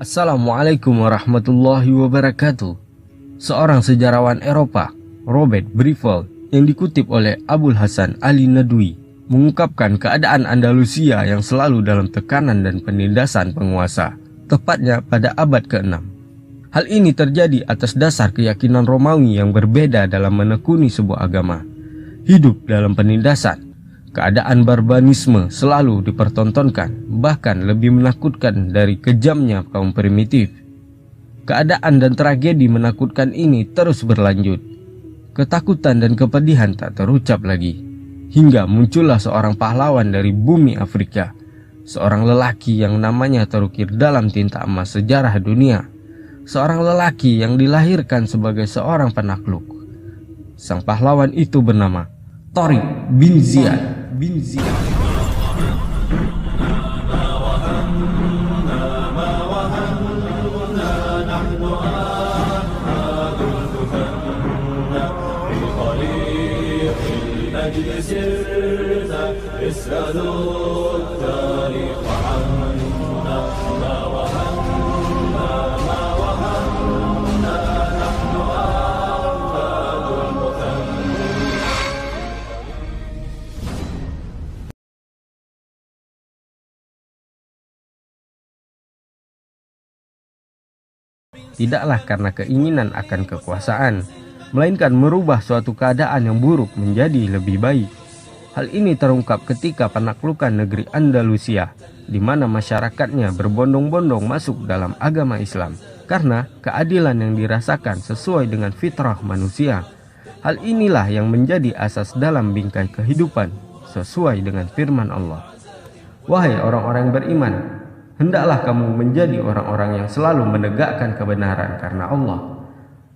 Assalamualaikum warahmatullahi wabarakatuh. Seorang sejarawan Eropa, Robert Breuil, yang dikutip oleh Abul Hasan Ali Nadwi, mengungkapkan keadaan Andalusia yang selalu dalam tekanan dan penindasan penguasa, tepatnya pada abad ke-6. Hal ini terjadi atas dasar keyakinan Romawi yang berbeda dalam menekuni sebuah agama. Hidup dalam penindasan, keadaan barbarisme selalu dipertontonkan, bahkan lebih menakutkan dari kejamnya kaum primitif. Keadaan dan tragedi menakutkan ini terus berlanjut. Ketakutan dan kepedihan tak terucap lagi, hingga muncullah seorang pahlawan dari bumi Afrika, seorang lelaki yang namanya terukir dalam tinta emas sejarah dunia, seorang lelaki yang dilahirkan sebagai seorang penakluk. Sang pahlawan itu bernama Tariq bin Ziyad. Tidaklah karena keinginan akan kekuasaan, melainkan merubah suatu keadaan yang buruk menjadi lebih baik. Hal ini terungkap ketika penaklukan negeri Andalusia, di mana masyarakatnya berbondong-bondong masuk dalam agama Islam, karena keadilan yang dirasakan sesuai dengan fitrah manusia. Hal inilah yang menjadi asas dalam bingkai kehidupan, sesuai dengan firman Allah. Wahai orang-orang beriman, hendaklah kamu menjadi orang-orang yang selalu menegakkan kebenaran karena Allah,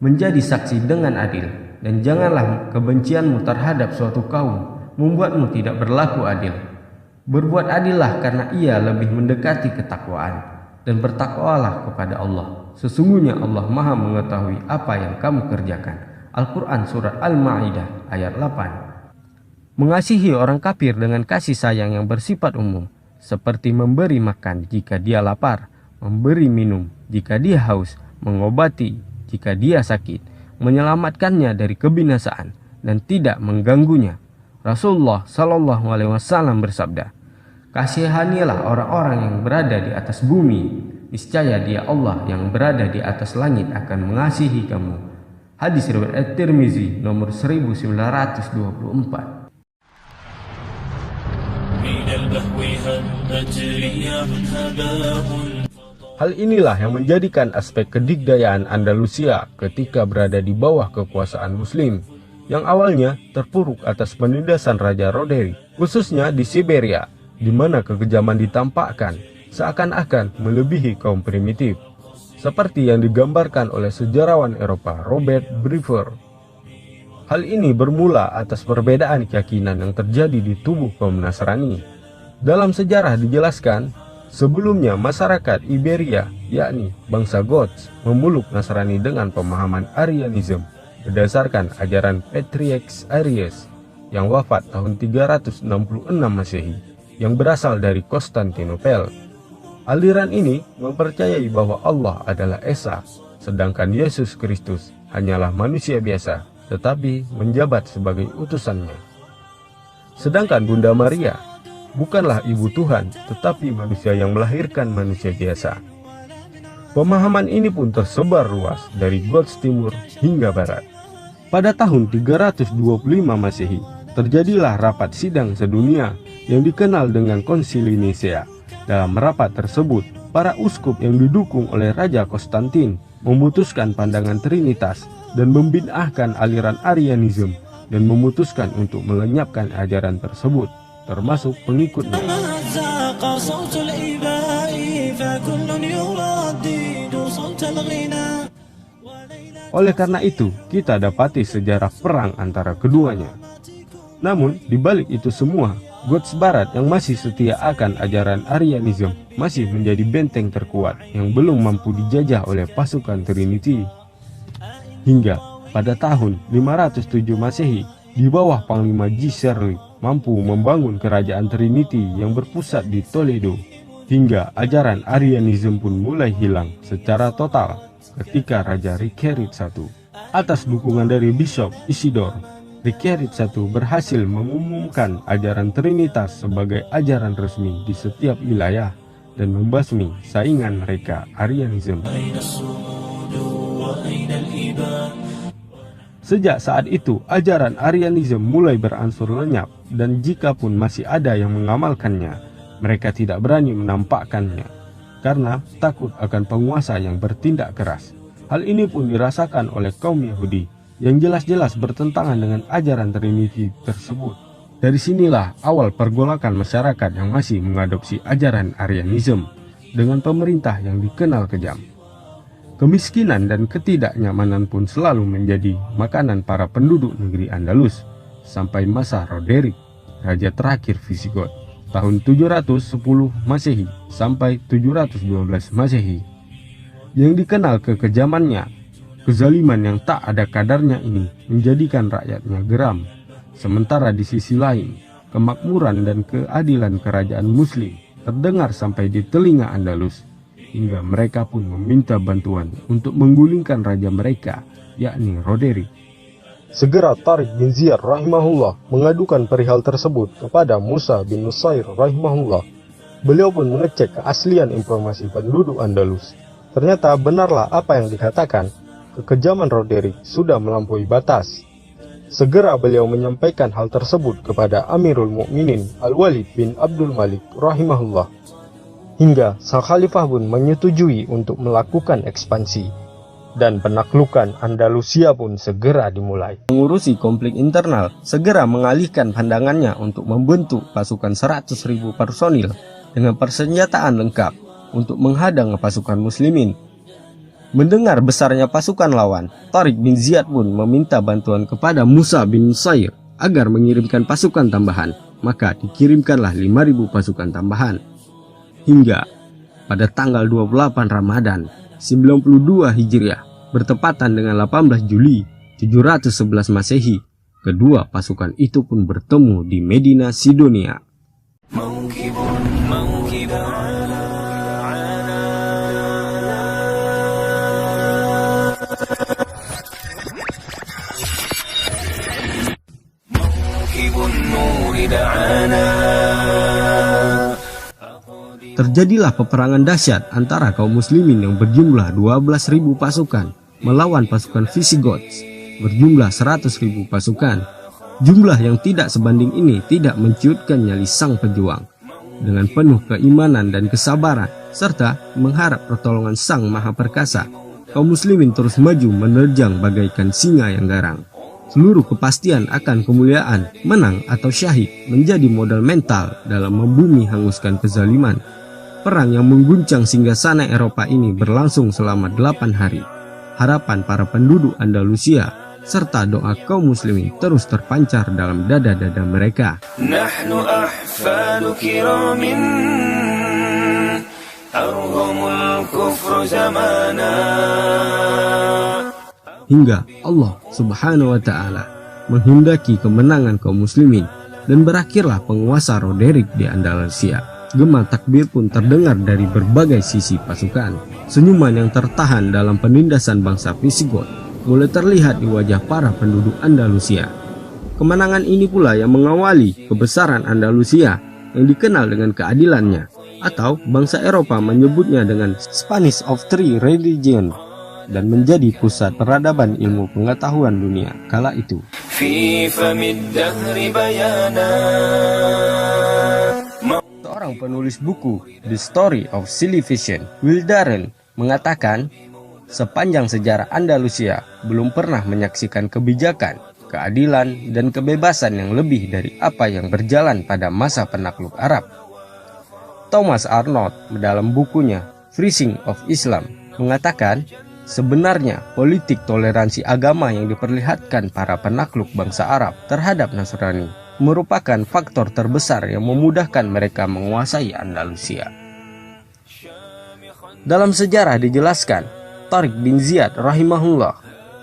menjadi saksi dengan adil, dan janganlah kebencianmu terhadap suatu kaum membuatmu tidak berlaku adil. Berbuat adillah karena ia lebih mendekati ketakwaan, dan bertakwalah kepada Allah. Sesungguhnya Allah Maha mengetahui apa yang kamu kerjakan. Al-Quran Surat Al-Ma'idah ayat 8. Mengasihi orang kafir dengan kasih sayang yang bersifat umum, seperti memberi makan jika dia lapar, memberi minum jika dia haus, mengobati jika dia sakit, menyelamatkannya dari kebinasaan, dan tidak mengganggunya. Rasulullah Shallallahu Alaihi Wasallam bersabda, kasihanilah orang-orang yang berada di atas bumi, niscaya Dia Allah yang berada di atas langit akan mengasihi kamu. Hadis riwayat At-Tirmizi nomor 1924. Hal inilah yang menjadikan aspek kedikdayaan Andalusia ketika berada di bawah kekuasaan Muslim, yang awalnya terpuruk atas penindasan Raja Roderick, khususnya di Siberia, di mana kekejaman ditampakkan seakan-akan melebihi kaum primitif, seperti yang digambarkan oleh sejarawan Eropa Robert Breuil. Hal ini bermula atas perbedaan keyakinan yang terjadi di tubuh kaum Nasrani. Dalam sejarah dijelaskan, sebelumnya masyarakat Iberia, yakni bangsa Goths, memeluk Nasrani dengan pemahaman Arianisme, berdasarkan ajaran Patriarch Arius yang wafat tahun 366 Masehi, yang berasal dari Konstantinopel. Aliran ini mempercayai bahwa Allah adalah Esa, sedangkan Yesus Kristus hanyalah manusia biasa, tetapi menjabat sebagai utusannya. Sedangkan Bunda Maria bukanlah ibu Tuhan, tetapi manusia yang melahirkan manusia biasa. Pemahaman ini pun tersebar luas dari Goths Timur hingga Barat. Pada tahun 325 Masehi, terjadilah rapat sidang sedunia yang dikenal dengan Konsili Nisea. Dalam rapat tersebut, para uskup yang didukung oleh Raja Konstantin memutuskan pandangan Trinitas dan membid'ahkan aliran Arianisme dan memutuskan untuk melenyapkan ajaran tersebut, termasuk pengikutnya. Oleh karena itu, kita dapati sejarah perang antara keduanya. Namun, di balik itu semua, Goths Barat yang masih setia akan ajaran Arianisme masih menjadi benteng terkuat yang belum mampu dijajah oleh pasukan Trinity. Hingga pada tahun 507 Masehi, di bawah Panglima G. Shirley, mampu membangun kerajaan Trinity yang berpusat di Toledo, hingga ajaran Arianisme pun mulai hilang secara total ketika Raja Richelieu I. Atas dukungan dari Bishop Isidore, Richelieu I berhasil mengumumkan ajaran Trinitas sebagai ajaran resmi di setiap wilayah dan membasmi saingan mereka, Arianisme. Sejak saat itu, ajaran Arianisme mulai berangsur lenyap, dan jika pun masih ada yang mengamalkannya, mereka tidak berani menampakkannya karena takut akan penguasa yang bertindak keras. Hal ini pun dirasakan oleh kaum Yahudi yang jelas-jelas bertentangan dengan ajaran Trinity tersebut. Dari sinilah awal pergolakan masyarakat yang masih mengadopsi ajaran Arianisme dengan pemerintah yang dikenal kejam. Kemiskinan dan ketidaknyamanan pun selalu menjadi makanan para penduduk negeri Andalus sampai masa Roderick, raja terakhir Visigoth, tahun 710 Masehi sampai 712 Masehi. Yang dikenal kekejamannya, kezaliman yang tak ada kadarnya ini menjadikan rakyatnya geram. Sementara di sisi lain, kemakmuran dan keadilan kerajaan Muslim terdengar sampai di telinga Andalus, hingga mereka pun meminta bantuan untuk menggulingkan raja mereka, yakni Roderick. Segera Tariq bin Ziyad rahimahullah mengadukan perihal tersebut kepada Musa bin Nusair rahimahullah. Beliau pun mengecek keaslian informasi penduduk Andalus. Ternyata benarlah apa yang dikatakan, kekejaman Roderick sudah melampaui batas. Segera beliau menyampaikan hal tersebut kepada Amirul Mukminin Al-Walid bin Abdul Malik rahimahullah. Hingga sang khalifah pun menyetujui untuk melakukan ekspansi, dan penaklukan Andalusia pun segera dimulai. Mengurusi konflik internal, segera mengalihkan pandangannya untuk membentuk pasukan 100.000 personil dengan persenjataan lengkap untuk menghadang pasukan muslimin. Mendengar besarnya pasukan lawan, Tariq bin Ziyad pun meminta bantuan kepada Musa bin Nusair agar mengirimkan pasukan tambahan. Maka dikirimkanlah 5.000 pasukan tambahan. Hingga pada tanggal 28 Ramadan 92 Hijriah bertepatan dengan 18 Juli 711 Masehi, kedua pasukan itu pun bertemu di Medina Sidonia. Terjadilah peperangan dahsyat antara kaum muslimin yang berjumlah 12.000 pasukan melawan pasukan Visigoths berjumlah 100.000 pasukan. Jumlah yang tidak sebanding ini tidak menciutkan nyali sang pejuang. Dengan penuh keimanan dan kesabaran serta mengharap pertolongan Sang Maha Perkasa, kaum muslimin terus maju menerjang bagaikan singa yang garang. Seluruh kepastian akan kemuliaan, menang atau syahid menjadi modal mental dalam membumi hanguskan kezaliman. Perang yang mengguncang singgasana Eropa ini berlangsung selama 8 hari. Harapan para penduduk Andalusia serta doa kaum muslimin terus terpancar dalam dada-dada mereka. Nahnu ahfadu kiramin arhamul kufru zamana. Hingga Allah Subhanahu wa Ta'ala menghendaki kemenangan kaum muslimin dan berakhirlah penguasa Roderick di Andalusia. Gema takbir pun terdengar dari berbagai sisi pasukan. Senyuman yang tertahan dalam penindasan bangsa Visigoth mulai terlihat di wajah para penduduk Andalusia. Kemenangan ini pula yang mengawali kebesaran Andalusia yang dikenal dengan keadilannya, atau bangsa Eropa menyebutnya dengan Spanish of Three Religions, dan menjadi pusat peradaban ilmu pengetahuan dunia kala itu. Seorang penulis buku The Story of Silly Vision, Will Darrell, mengatakan, sepanjang sejarah Andalusia belum pernah menyaksikan kebijakan, keadilan, dan kebebasan yang lebih dari apa yang berjalan pada masa penakluk Arab. Thomas Arnold dalam bukunya Freezing of Islam mengatakan, sebenarnya politik toleransi agama yang diperlihatkan para penakluk bangsa Arab terhadap Nasrani merupakan faktor terbesar yang memudahkan mereka menguasai Andalusia. Dalam sejarah dijelaskan, Tariq bin Ziyad rahimahullah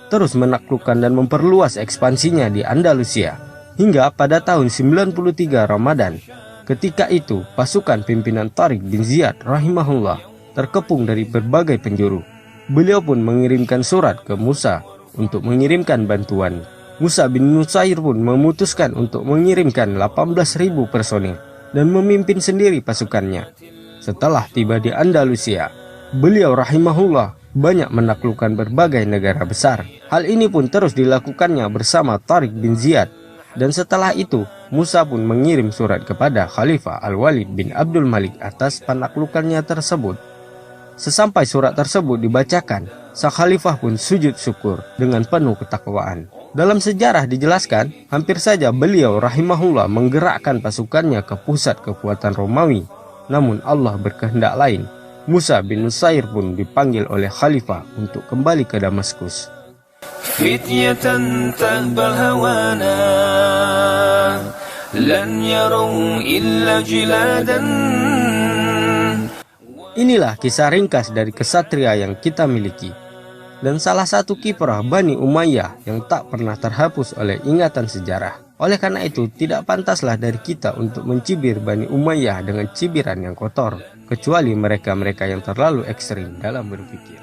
terus menaklukkan dan memperluas ekspansinya di Andalusia. Hingga pada tahun 93 Ramadan, ketika itu pasukan pimpinan Tariq bin Ziyad rahimahullah terkepung dari berbagai penjuru. Beliau pun mengirimkan surat ke Musa untuk mengirimkan bantuan. Musa bin Nusair pun memutuskan untuk mengirimkan 18.000 personil dan memimpin sendiri pasukannya. Setelah tiba di Andalusia, beliau rahimahullah banyak menaklukkan berbagai negara besar. Hal ini pun terus dilakukannya bersama Tariq bin Ziyad. Dan setelah itu, Musa pun mengirim surat kepada Khalifah Al-Walid bin Abdul Malik atas penaklukannya tersebut. Sesampai surat tersebut dibacakan, sang khalifah pun sujud syukur dengan penuh ketakwaan. Dalam sejarah dijelaskan, hampir saja beliau rahimahullah menggerakkan pasukannya ke pusat kekuatan Romawi. Namun Allah berkehendak lain. Musa bin Nusair pun dipanggil oleh khalifah untuk kembali ke Damaskus. Fityatan tahbal hawana lan yarau illa jiladan. Inilah kisah ringkas dari kesatria yang kita miliki, dan salah satu kiprah Bani Umayyah yang tak pernah terhapus oleh ingatan sejarah. Oleh karena itu, tidak pantaslah dari kita untuk mencibir Bani Umayyah dengan cibiran yang kotor, kecuali mereka-mereka yang terlalu ekstrim dalam berpikir.